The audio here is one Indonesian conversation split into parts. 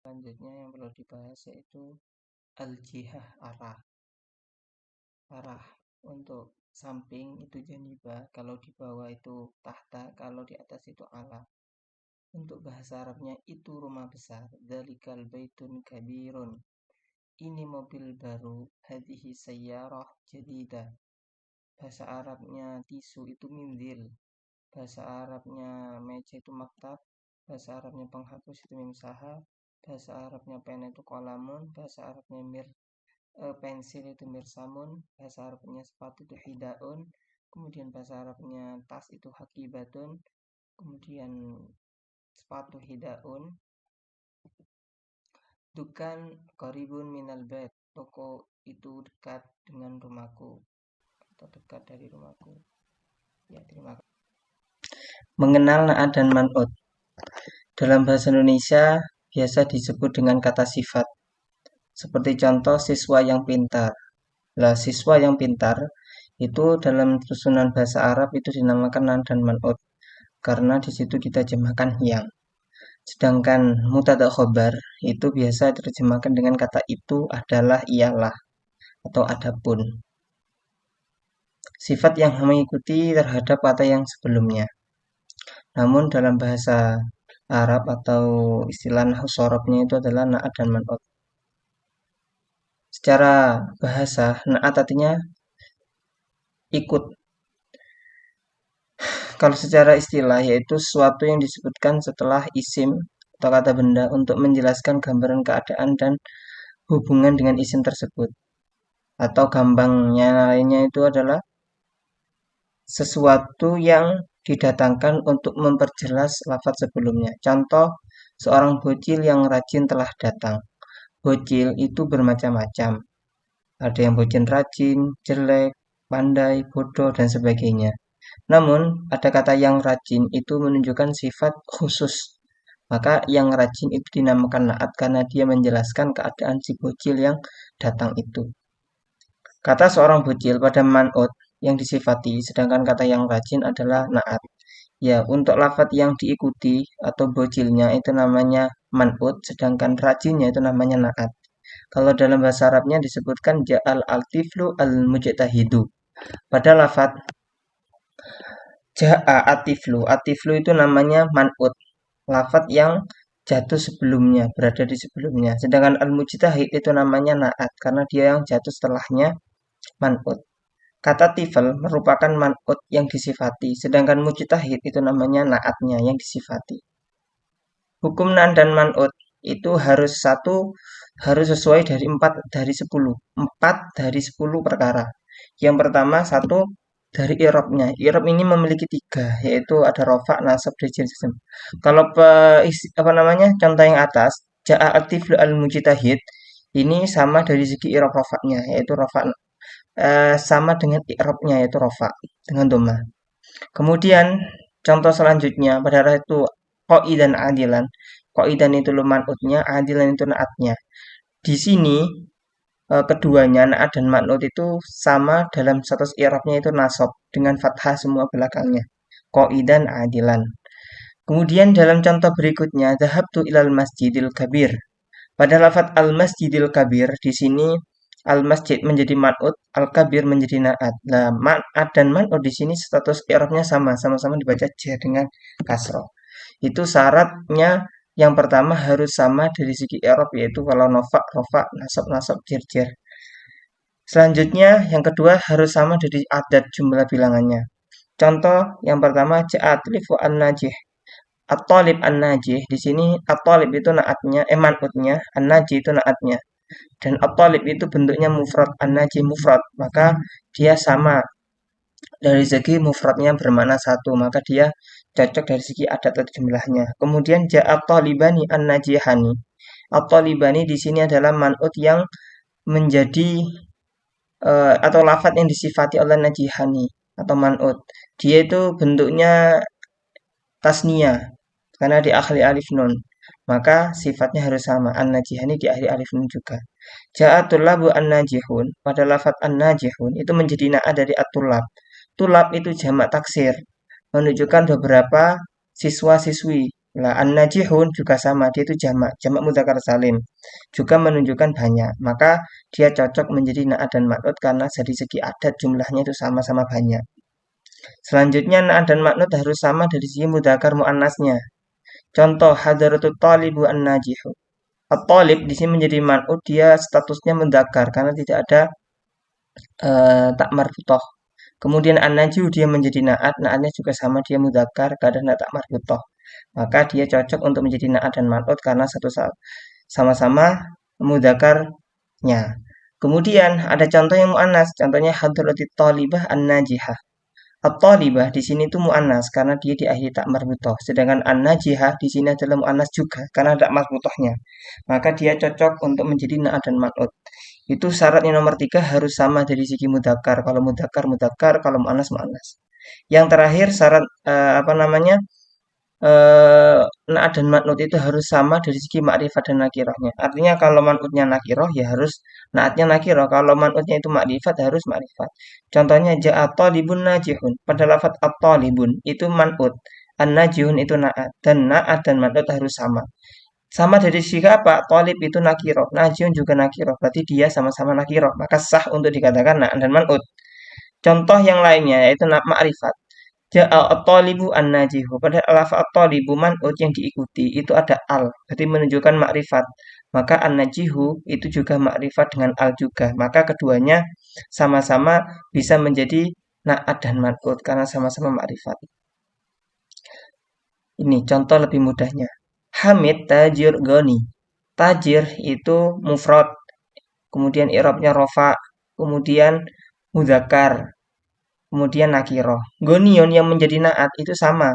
Selanjutnya yang perlu dibahas yaitu al-jihah, arah. Untuk samping itu janibah, kalau di bawah itu tahta, kalau di atas itu ala. Untuk bahasa Arabnya itu rumah besar. Dzalikal baitun kabirun. Ini mobil baru. Hadhihi sayyarah jadidah. Bahasa Arabnya tisu itu mindil. Bahasa Arabnya meja itu maktab. Bahasa Arabnya penghapus itu mimsaha. Bahasa Arabnya pena itu kolamun. Bahasa Arabnya pensil itu mirsamun. Bahasa Arabnya sepatu itu hidaun. Kemudian bahasa Arabnya tas itu hakibatun. Kemudian sepatu hidaun. Dukan qaribun minal bait. Toko itu dekat dengan rumahku atau dekat dari rumahku. Ya, terima kasih. Mengenal na'at dan man'ut. Dalam bahasa Indonesia biasa disebut dengan kata sifat. Seperti contoh siswa yang pintar. Lah, siswa yang pintar itu dalam susunan bahasa Arab itu dinamakan na'at dan man'ut karena di situ diterjemahkan yang. Sedangkan mubtada khobar itu biasa diterjemahkan dengan kata itu adalah, ialah, atau adapun. Sifat yang mengikuti terhadap kata yang sebelumnya. Namun dalam bahasa Arab atau istilah nahwu sharafnya itu adalah na'at dan man'ut. Secara bahasa, na'at artinya ikut. Kalau secara istilah yaitu sesuatu yang disebutkan setelah isim atau kata benda untuk menjelaskan gambaran keadaan dan hubungan dengan isim tersebut. Atau gampangnya lainnya itu adalah sesuatu yang didatangkan untuk memperjelas lafaz sebelumnya. Contoh, seorang bocil yang rajin telah datang. Bocil itu bermacam-macam. Ada yang bocil rajin, jelek, pandai, bodoh, dan sebagainya. Namun, ada kata yang rajin itu menunjukkan sifat khusus. Maka yang rajin itu dinamakan na'at karena dia menjelaskan keadaan si bocil yang datang itu. Kata seorang bocil pada man'ut yang disifati, sedangkan kata yang rajin adalah na'at. Ya, untuk lafaz yang diikuti atau bocilnya itu namanya man'ut, sedangkan rajinnya itu namanya na'at. Kalau dalam bahasa Arabnya disebutkan ja'al al-tiflu al-mujtahidu. Pada lafaz ja'a atiflu, atiflu itu namanya man'ut. Lafaz yang jatuh sebelumnya, berada di sebelumnya. Sedangkan al-mujtahid itu namanya na'at karena dia yang jatuh setelahnya man'ut. Kata tifl merupakan man'ut yang disifati, sedangkan mujtahid itu namanya na'atnya yang disifati. Hukum na'at dan man'ut itu harus sesuai dari 4 dari 10. 4 dari 10 perkara. Yang pertama, satu dari i'rabnya. I'rab ini memiliki 3, yaitu ada rafa, nasab, dan jazm. Kalau contoh yang atas, ja'a atiflu al-mujtahid ini sama dari segi i'rab rafa'nya, yaitu rafa sama dengan i'rabnya yaitu rafa dengan dhamma. Kemudian contoh selanjutnya pada itu qaidan adilan. Qaidan itu man'utnya, adilan itu na'atnya. Di sini keduanya na'at dan man'ut itu sama dalam status i'rabnya itu nasab dengan fathah semua belakangnya. Qaidan adilan. Kemudian dalam contoh berikutnya dhahabtu ilal masjidil kabir. Pada lafaz al-masjidil kabir di sini al-masjid menjadi man'ut, al-kabir menjadi na'at. Nah, ma'at dan man'ut di sini status i'rabnya sama-sama dibaca jar dengan kasroh. Itu syaratnya yang pertama harus sama dari segi i'rab yaitu kalau nofa, rofa, nasab, jar. Selanjutnya yang kedua harus sama dari adat jumlah bilangannya. Contoh yang pertama ja'atlifu an-najih. At-talib an-najih di sini at-talib itu naatnya, man'utnya, an-najih itu naatnya. Dan at-talib itu bentuknya mufrad, an-najih mufrad, maka dia sama dari segi mufradnya bermakna satu, maka dia cocok dari segi adat atau jumlahnya. Kemudian ja'at talibani an-najihani. At-talibani di sini adalah man'ut yang menjadi atau lafadz yang disifati oleh najihani atau man'ut. Dia itu bentuknya tasniyah karena di akhir alif nun. Maka sifatnya harus sama. An-najihani di akhir alif nun juga. Ja'atul labu an-najihun. Pada lafadz an-najihun itu menjadi na'at dari at-tulab. Tulab itu jamak taksir, menunjukkan beberapa siswa-siswi. Nah, an-najihun juga sama, dia itu jamak, jamak mudzakkar salim. Juga menunjukkan banyak. Maka dia cocok menjadi na'at dan ma'nut karena dari segi adat jumlahnya itu sama-sama banyak. Selanjutnya na'at dan ma'nut harus sama dari segi mudzakkar muannasnya. Contoh hadaratul talibu an-najihu. At-talib di sini menjadi man'ut, dia statusnya mudzakkar karena tidak ada tak marbutoh. Kemudian an-najhu dia menjadi na'at, na'atnya juga sama dia mudzakkar karena tak marbutoh. Maka dia cocok untuk menjadi na'at dan man'ut karena satu sama-sama mudzakarnya. Kemudian ada contoh yang mu'annas, contohnya hadratit talibah an-najihah. At-talibah di sini itu mu'annas karena dia diakhiri tak marbutoh. Sedangkan an-najihah di sini adalah mu'annas juga karena tak marbutohnya. Maka dia cocok untuk menjadi na'at dan man'ut. Itu syarat yang nomor 3 harus sama dari segi mudzakkar. Kalau mudzakkar mudzakkar, kalau mu'annas mu'annas. Yang terakhir syarat apa namanya? Na'at dan man'ut itu harus sama dari segi makrifat dan nakirahnya. Artinya kalau man'utnya nakirah ya harus na'atnya nakirah. Kalau man'utnya itu makrifat harus makrifat. Contohnya ja'a talibun najihun. Pada lafaz at-talibun itu man'ut. An-najihun itu na'at. Dan na'at dan man'ut harus sama. Sama dari segi apa? Talib itu nakirah. Najihun juga nakirah. Berarti dia sama-sama nakirah. Maka sah untuk dikatakan na'at dan man'ut. Contoh yang lainnya yaitu makrifat. Ja'a at-talibu an-najihu. Pada lafaz at-talibu man'ut yang diikuti itu ada al, berarti menunjukkan makrifat. Maka an-najihu itu juga makrifat dengan al juga. Maka keduanya sama-sama bisa menjadi na'at dan man'ut karena sama-sama makrifat. Ini contoh lebih mudahnya. Hamid tajir goni. Tajir itu mufrad, kemudian i'rabnya rofa, kemudian mudzakkar, kemudian nakiroh. Gonion yang menjadi naat itu sama.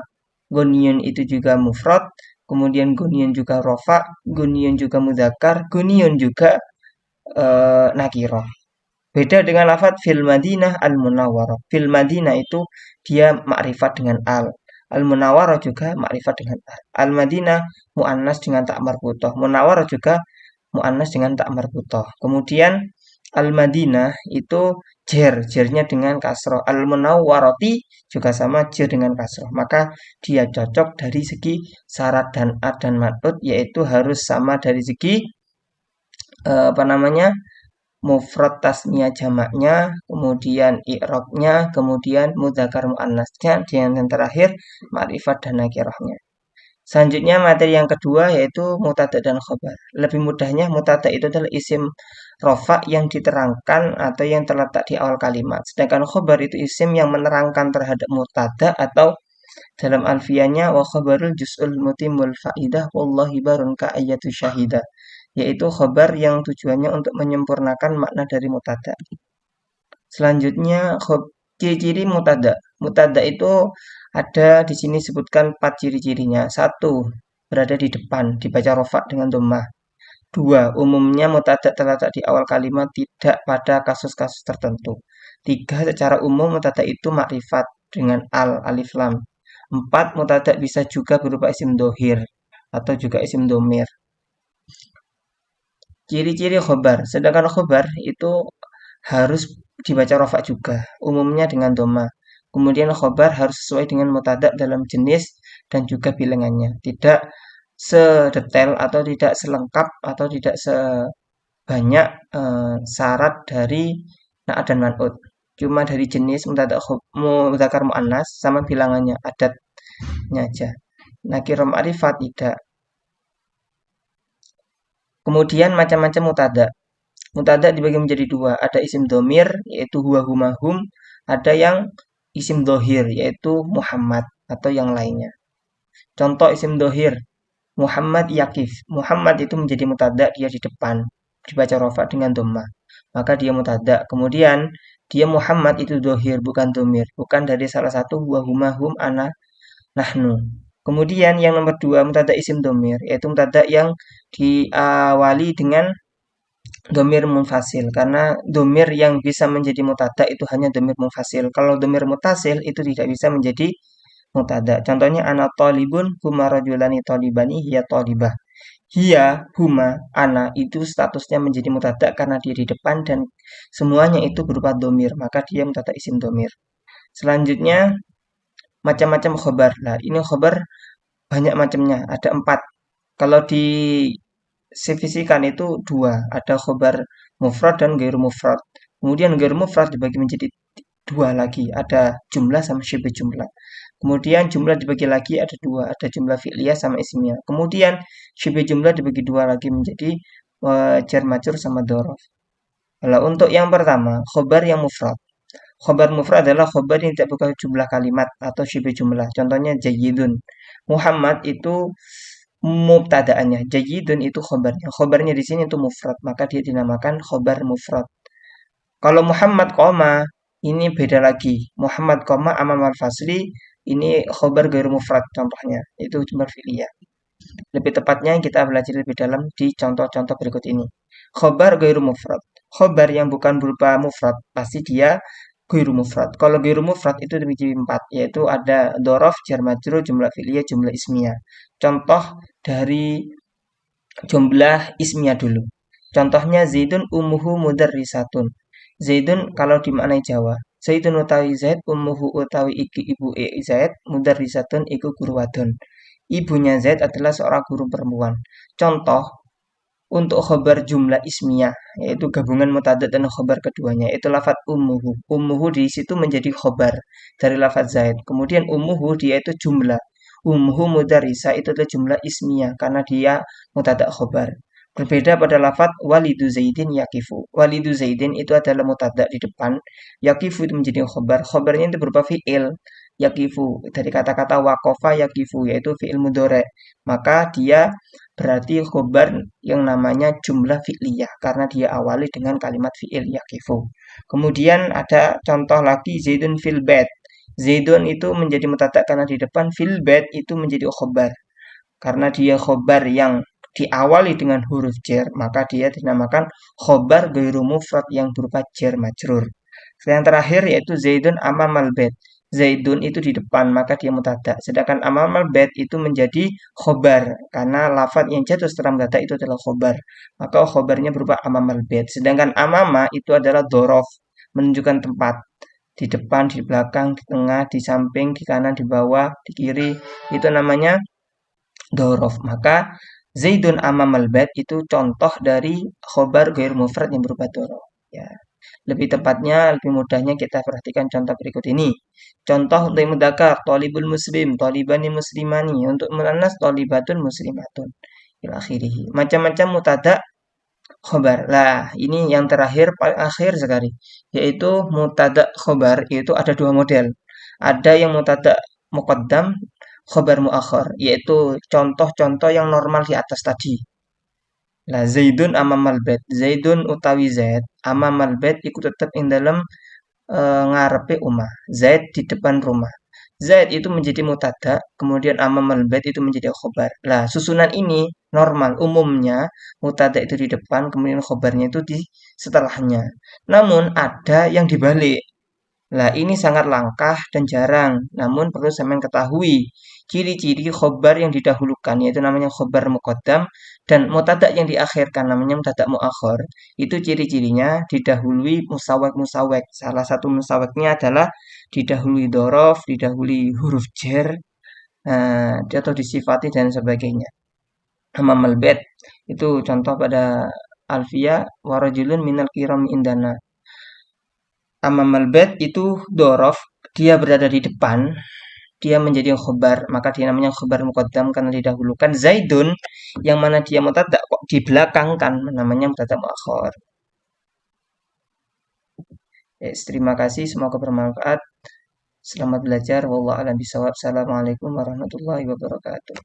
Gonion itu juga mufrad, kemudian gonion juga rofa, gonion juga mudzakkar, gonion juga nakiroh. Beda dengan lafadz fil madinah al munawwarah. Fil madinah itu dia makrifat dengan al. Al munawwarah juga makrifat dengan al. Al madinah muannas dengan tak marbutoh. Munawwarah juga muannas dengan tak marbutoh. Kemudian al madinah itu jernya dengan kasroh. Al munawwarati juga sama jer dengan kasroh. Maka dia cocok dari segi syarat dan ad dan mad'ud, yaitu harus sama dari segi apa namanya, mufrad tasniyah jamaknya, kemudian i'rabnya, kemudian mudzakkar muannasnya, dan yang terakhir ma'rifat dan nakirahnya. Selanjutnya materi yang kedua yaitu mutada dan khobar. Lebih mudahnya mutada itu adalah isim rofa yang diterangkan atau yang terletak di awal kalimat. Sedangkan khobar itu isim yang menerangkan terhadap mutada atau dalam alfianya wa khobarul juz'ul mutimul fa'idah wallahi barun ka ayatu syahidah. Yaitu khobar yang tujuannya untuk menyempurnakan makna dari mutada. Selanjutnya ciri-ciri mutada. Mutada itu ada di sini sebutkan 4 ciri-cirinya. 1. Berada di depan, dibaca rofa dengan dhammah. 2. Umumnya mutada terletak di awal kalimat, tidak pada kasus-kasus tertentu. 3. Secara umum mutada itu makrifat dengan al, alif lam. 4. Mutada bisa juga berupa isim dohir atau juga isim domir. Ciri-ciri khobar. Sedangkan khobar itu harus dibaca rofa juga, umumnya dengan doma. Kemudian khobar harus sesuai dengan mutada dalam jenis dan juga bilangannya. Tidak sedetail atau tidak selengkap atau tidak sebanyak syarat dari na'at dan man'ut. Cuma dari jenis mudzakkar muannas sama bilangannya, adatnya aja. Nakirah ma'rifat tidak. Kemudian macam-macam mutada. Mutada dibagi menjadi 2. Ada isim domir, yaitu huwa huma hum. Ada yang isim dohir, yaitu Muhammad atau yang lainnya. Contoh isim dohir, Muhammad yakif. Muhammad itu menjadi mutada, dia di depan. Dibaca rofa dengan dhamma. Maka dia mutada. Kemudian dia Muhammad itu dohir, bukan domir. Bukan dari salah satu huwa huma hum ana nahnu. Kemudian yang nomor 2 mutada isim domir, yaitu mutada yang diawali dengan domir munfasil, karena domir yang bisa menjadi mutada itu hanya domir munfasil. Kalau domir mutasil itu tidak bisa menjadi mutada. Contohnya ana talibun huma rajulani talibani hiya talibah. Hiya huma ana itu statusnya menjadi mutada karena dia di depan dan semuanya itu berupa domir, maka dia mutada isim domir. Selanjutnya macam-macam khobar. Nah, ini khobar banyak macamnya, ada 4. Kalau disifisikan itu dua, ada khobar mufrad dan gairu mufrad. Kemudian gairu mufrad dibagi menjadi dua lagi, ada jumlah sama syibh jumlah. Kemudian jumlah dibagi lagi ada dua, ada jumlah fi'liyah sama ismiyah. Kemudian syibh jumlah dibagi dua lagi menjadi jar majrur sama dzaraf. Kalau untuk yang pertama, khobar yang mufrad. Khobar mufrad adalah khobar yang tidak berupa jumlah kalimat atau syibh jumlah. Contohnya jayyidun. Muhammad itu mubtada'annya. Jayyidun itu khobarnya. Khobarnya di sini itu mufrad, maka dia dinamakan khobar mufrad. Kalau Muhammad koma, ini beda lagi. Muhammad koma amam al-fasli, ini khobar gairu mufrad contohnya. Itu jumlah fi'liyah. Lebih tepatnya kita belajar lebih dalam di contoh-contoh berikut ini. Khobar gairu mufrad. Khobar yang bukan berupa mufrad, pasti dia gairu mufrad. Kalau gairu mufrad itu dibagi 4, yaitu ada dorof, jar majrur, jumlah fi'liyah, jumlah ismiyah. Contoh dari jumlah ismiyah dulu. Contohnya Zaidun ummuhu mudarrisatun. Zaidun kalau dimaknai Jawa. Zaidun utawi Zaid, ummuhu utawi iki ibu Zaid, mudarrisatun iku guru wadon. Ibunya Zaid adalah seorang guru perempuan. Contoh untuk khobar jumlah ismiyah, yaitu gabungan mutadat dan khobar keduanya, itu lafadz ummuhu. Ummuhu di situ menjadi khobar dari lafadz Zaid. Kemudian ummuhu dia itu jumlah. Ummuhu mudarisa itu adalah jumlah ismiyah karena dia mutadak khobar. Berbeda pada lafadz walidu Zaidin yakifu. Walidu Zaidin itu adalah mutadak di depan. Yakifu itu menjadi khobar. Khobarnya itu berupa fi'il. Yakifu dari kata-kata wakofa yakifu yaitu fi'il mudore. Maka dia berarti khobar yang namanya jumlah fi'liyah karena dia awali dengan kalimat fi'il yakifu. Kemudian ada contoh lagi Zaidun fil bait. Zaidun itu menjadi mutadak karena di depan, fil bait itu menjadi khobar. Karena dia khobar yang diawali dengan huruf jar, maka dia dinamakan khobar gairu mufrad yang berupa jar majrur. Yang terakhir yaitu Zaidun amamal bait. Zaidun itu di depan, maka dia mutada. Sedangkan amamal bait itu menjadi khobar. Karena lafadz yang jatuh setelah mutada itu adalah khobar. Maka khobarnya berupa amamal bait. Sedangkan amama itu adalah dorof. Menunjukkan tempat. Di depan, di belakang, di tengah, di samping, di kanan, di bawah, di kiri. Itu namanya dorof. Maka Zaidun amamal bait itu contoh dari khobar gair mufrad yang berupa dorof. Ya. Lebih tepatnya, lebih mudahnya kita perhatikan contoh berikut ini. Contoh untuk mudzakkar, thalibul muslim, thalibani muslimani. Untuk muannas, thalibatun muslimatun. Ila akhirih. Macam-macam mutada khobar. Lah, ini yang terakhir paling akhir sekali, yaitu mutada khobar. Itu ada dua model. Ada yang mutada muqaddam, khobar muakhir, yaitu contoh-contoh yang normal di atas tadi. Lah Zaidun amamal bait. Zaidun utawi Zaid amamal bait iku tetep ing dalam ngarepe omah. Zaid di depan rumah. Zaid itu menjadi mutada, kemudian amamal bait itu menjadi khobar. Lah susunan ini normal umumnya mutada itu di depan, kemudian khobarnya itu di setelahnya. Namun ada yang dibalik. Lah ini sangat langkah dan jarang, namun perlu sampean ketahui ciri-ciri khobar yang didahulukan yaitu namanya khobar muqaddam dan mutadak yang diakhirkan namanya mutadak muakhir. Itu ciri-cirinya didahului musawek-musawek. Salah satu musaweknya adalah didahului dorof, didahului huruf jar, atau disifati dan sebagainya. Amamal bait itu contoh pada Alfia warajulun minal kiram indana. Amamal bait itu dorof, dia berada di depan, dia menjadi khobar, maka dia namanya khobar muqaddam karena didahulukan. Zaidun yang mana dia mutadak kok di belakang kan namanya mutadak muakhir. Yes, terima kasih, semoga bermanfaat. Selamat belajar. Wallahu a'lam bishawab. Assalamualaikum warahmatullahi wabarakatuh.